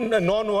9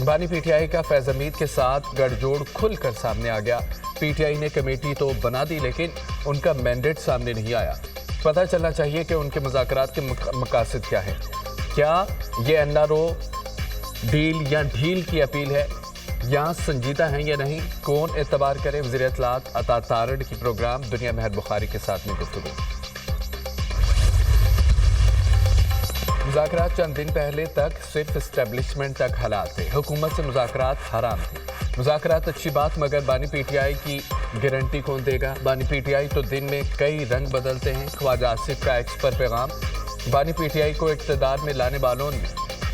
بانی P T I کا فیض حمید کے ساتھ گڑھ جوڑ کھل کر سامنے آ گیا. پی ٹی آئی نے کمیٹی تو بنا دی لیکن ان کا مینڈیٹ سامنے نہیں آیا. پتہ چلنا چاہیے کہ ان کے مذاکرات کے مقاصد کیا ہیں. کیا یہ این آر او ڈیل یا ڈھیل کی اپیل ہے یا سنجیدہ ہیں یا نہیں؟ کون اعتبار کرے؟ وزیر اطلاعات عطا تارڑ کی پروگرام دنیا مہر بخاری کے ساتھ میں گفتگو. مذاکرات چند دن پہلے تک صرف اسٹیبلشمنٹ تک حالات تھے. حکومت سے مذاکرات حرام تھے. مذاکرات اچھی بات مگر بانی پی ٹی آئی کی گارنٹی کون دے گا؟ بانی پی ٹی آئی تو دن میں کئی رنگ بدلتے ہیں. خواجہ آصف کا ایکس پر پیغام. بانی پی ٹی آئی کو اقتدار میں لانے والوں میں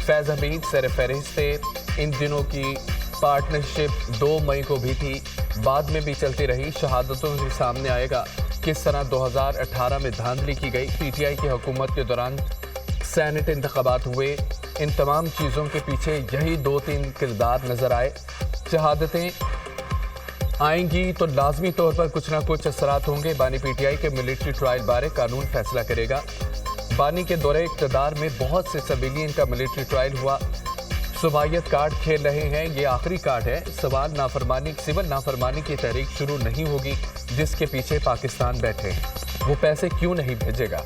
فیض حمید سر فہرست تھے. ان دنوں کی پارٹنرشپ 2 مئی کو بھی تھی، بعد میں بھی چلتی رہی. شہادتوں سے سامنے آئے گا کس طرح 2018 میں دھاندلی کی گئی. پی ٹی آئی کی حکومت کے دوران سینٹ انتخابات ہوئے. ان تمام چیزوں کے پیچھے یہی 2-3 کردار نظر آئے. شہادتیں آئیں گی تو لازمی طور پر کچھ نہ کچھ اثرات ہوں گے. بانی پی ٹی آئی کے ملٹری ٹرائل بارے قانون فیصلہ کرے گا. بانی کے دورے اقتدار میں بہت سے سویلین کا ملٹری ٹرائل ہوا. صوبائیت کارڈ کھیل رہے ہیں. یہ آخری کارڈ ہے. سول نافرمانی کی تحریک شروع نہیں ہوگی جس کے پیچھے پاکستان بیٹھے ہیں. وہ پیسے کیوں نہیں بھیجے گا؟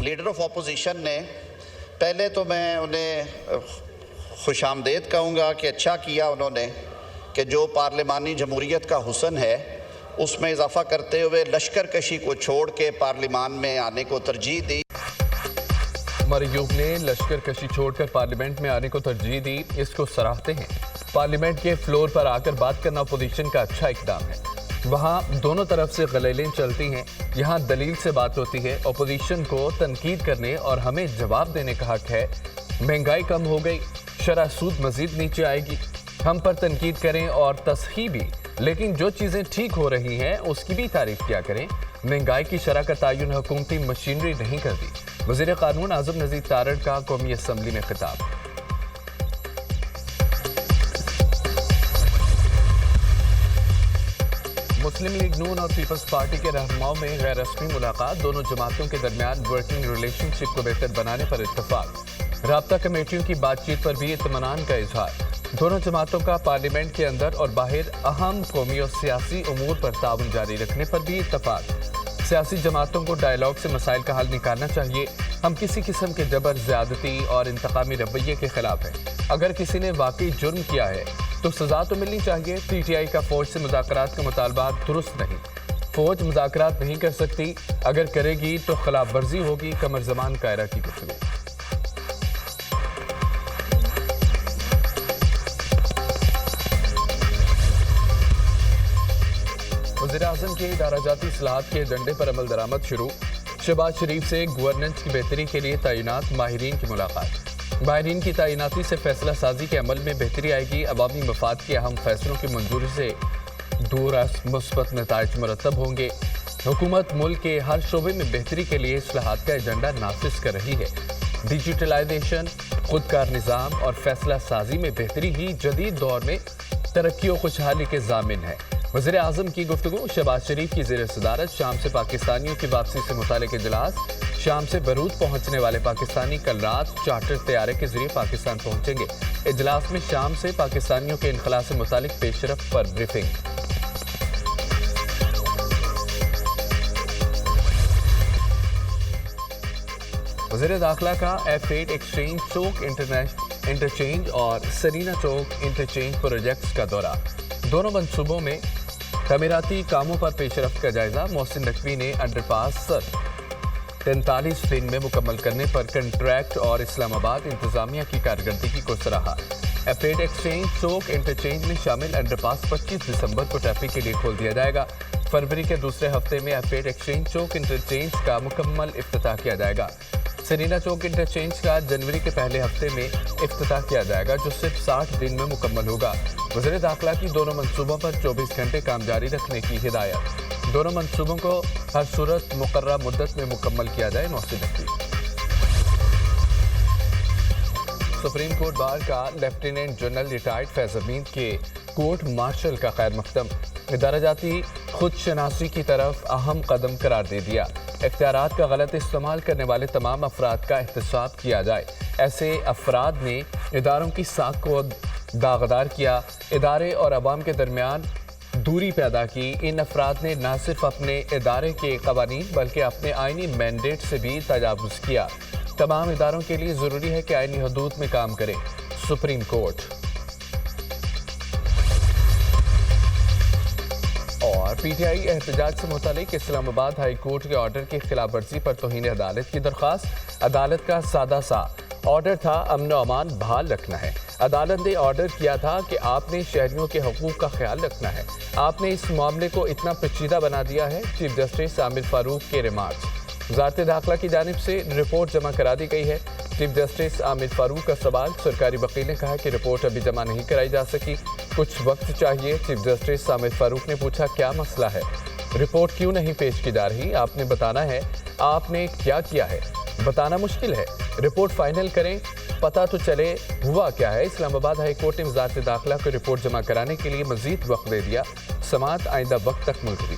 لیڈر آف اپوزیشن نے پہلے تو میں انہیں خوش آمدید کہوں گا کہ اچھا کیا انہوں نے کہ جو پارلیمانی جمہوریت کا حسن ہے اس میں اضافہ کرتے ہوئے لشکر کشی کو چھوڑ کے پارلیمان میں آنے کو ترجیح دی. عمر ایوب نے لشکر کشی چھوڑ کر پارلیمنٹ میں آنے کو ترجیح دی. اس کو سراہتے ہیں. پارلیمنٹ کے فلور پر آ کر بات کرنا اپوزیشن کا اچھا اقدام ہے. وہاں دونوں طرف سے غلیلیں چلتی ہیں. یہاں دلیل سے بات ہوتی ہے. اپوزیشن کو تنقید کرنے اور ہمیں جواب دینے کا حق ہے. مہنگائی کم ہو گئی، شرح سود مزید نیچے آئے گی. ہم پر تنقید کریں اور تصحیح بھی، لیکن جو چیزیں ٹھیک ہو رہی ہیں اس کی بھی تعریف کیا کریں. مہنگائی کی شرح کا تعین حکومتی مشینری نہیں کرتی. وزیر قانون اعظم نذیر تارڑ کا قومی اسمبلی میں خطاب. مسلم لیگ نون اور پیپلز پارٹی کے رہنماؤں میں غیر رسمی ملاقات. دونوں جماعتوں کے درمیان ورکنگ ریلیشن شپ کو بہتر بنانے پر اتفاق. رابطہ کمیٹیوں کی بات چیت پر بھی اطمینان کا اظہار. دونوں جماعتوں کا پارلیمنٹ کے اندر اور باہر اہم قومی اور سیاسی امور پر تعاون جاری رکھنے پر بھی اتفاق. سیاسی جماعتوں کو ڈائیلاگ سے مسائل کا حل نکالنا چاہیے. ہم کسی قسم کے جبر، زیادتی اور انتقامی رویے کے خلاف ہیں. اگر کسی نے واقعی جرم کیا ہے تو سزا تو ملنی چاہیے. پی ٹی آئی کا فوج سے مذاکرات کا مطالبہ درست نہیں. فوج مذاکرات نہیں کر سکتی. اگر کرے گی تو خلاف ورزی ہوگی. قمر زمان کائرہ کی گفتگو. وزیر اعظم کے ادارہ جاتی اصلاحات کے ایجنڈے پر عمل درآمد شروع. شہباز شریف سے گورننس کی بہتری کے لیے تعینات ماہرین کی ملاقات. ماہرین کی تعیناتی سے فیصلہ سازی کے عمل میں بہتری آئے گی. عوامی مفاد کے اہم فیصلوں کی منظوری سے دور مثبت نتائج مرتب ہوں گے. حکومت ملک کے ہر شعبے میں بہتری کے لیے اصلاحات کا ایجنڈا نافذ کر رہی ہے. ڈیجیٹلائزیشن، خودکار نظام اور فیصلہ سازی میں بہتری ہی جدید دور میں ترقی و خوشحالی کے ضامن ہے. وزیر اعظم کی گفتگو. شہباز شریف کی زیر صدارت شام سے پاکستانیوں کی واپسی سے متعلق اجلاس. شام سے بیروت پہنچنے والے پاکستانی کل رات چارٹر طیارے کے ذریعے پاکستان پہنچیں گے. اجلاس میں شام سے پاکستانیوں کے انخلاء سے متعلق پیش رفت پر بریفنگ. وزیر داخلہ کا F8 ایکسچینج چوک انٹرچینج اور سرینا چوک انٹرچینج پروجیکٹس کا دورہ. دونوں منصوبوں میں تعمیراتی کاموں پر پیش رفت کا جائزہ. محسن نقوی نے انڈر پاس 43 دن میں مکمل کرنے پر کنٹریکٹ اور اسلام آباد انتظامیہ کی کارکردگی کو سراہا. F8 ایکسچینج چوک انٹرچینج میں شامل انڈر پاس 25 دسمبر کو ٹریفک کے لیے کھول دیا جائے گا. فروری کے دوسرے ہفتے میں F8 ایکسچینج چوک انٹرچینج کا مکمل افتتاح کیا جائے گا. سرینا چوک انٹرچینج کا جنوری کے پہلے ہفتے میں افتتاح کیا جائے گا جو صرف 60 دن میں مکمل ہوگا. وزیر داخلہ کی دونوں منصوبوں پر 24 گھنٹے کام جاری رکھنے کی ہدایت. دونوں منصوبوں کو ہر صورت مقررہ مدت میں مکمل کیا جائے. Mohsin Naqvi. Supreme court bar کا لیفٹیننٹ جنرل ریٹائرڈ فیض حمید کے کورٹ مارشل کا خیر مقدم. ادارہ جاتی خود شناسی کی طرف اہم قدم قرار دے دیا. اختیارات کا غلط استعمال کرنے والے تمام افراد کا احتساب کیا جائے۔ ایسے افراد نے اداروں کی ساکھ کو داغدار کیا، ادارے اور عوام کے درمیان دوری پیدا کی۔ ان افراد نے نہ صرف اپنے ادارے کے قوانین بلکہ اپنے آئینی مینڈیٹ سے بھی تجاوز کیا۔ تمام اداروں کے لیے ضروری ہے کہ آئینی حدود میں کام کریں۔ سپریم کورٹ اور پی ٹی آئی احتجاج سے متعلق اسلام آباد ہائی کورٹ کے آرڈر کی خلاف ورزی پر توہین عدالت کی درخواست۔ عدالت کا سادہ سا آرڈر تھا امن و امان بحال رکھنا ہے۔ عدالت نے آرڈر کیا تھا کہ آپ نے شہریوں کے حقوق کا خیال رکھنا ہے۔ آپ نے اس معاملے کو اتنا پیچیدہ بنا دیا ہے۔ چیف جسٹس عامر فاروق کے ریمارکس۔ وزارت داخلہ کی جانب سے رپورٹ جمع کرا دی گئی ہے۔ چیف جسٹس عامر فاروق کا سوال، سرکاری وکیل نے کہا کہ رپورٹ ابھی جمع نہیں کرائی جا سکی، کچھ وقت چاہیے۔ چیف جسٹس عامر فاروق نے پوچھا کیا مسئلہ ہے، رپورٹ کیوں نہیں پیش کی جا رہی؟ آپ نے بتانا ہے آپ نے کیا کیا ہے، بتانا مشکل ہے، رپورٹ فائنل کریں، پتہ تو چلے ہوا کیا ہے۔ اسلام آباد ہائی کورٹ نے وزارت داخلہ کو رپورٹ جمع کرانے کے لیے مزید وقت دے دیا۔ سماعت آئندہ وقت تک ملتوی۔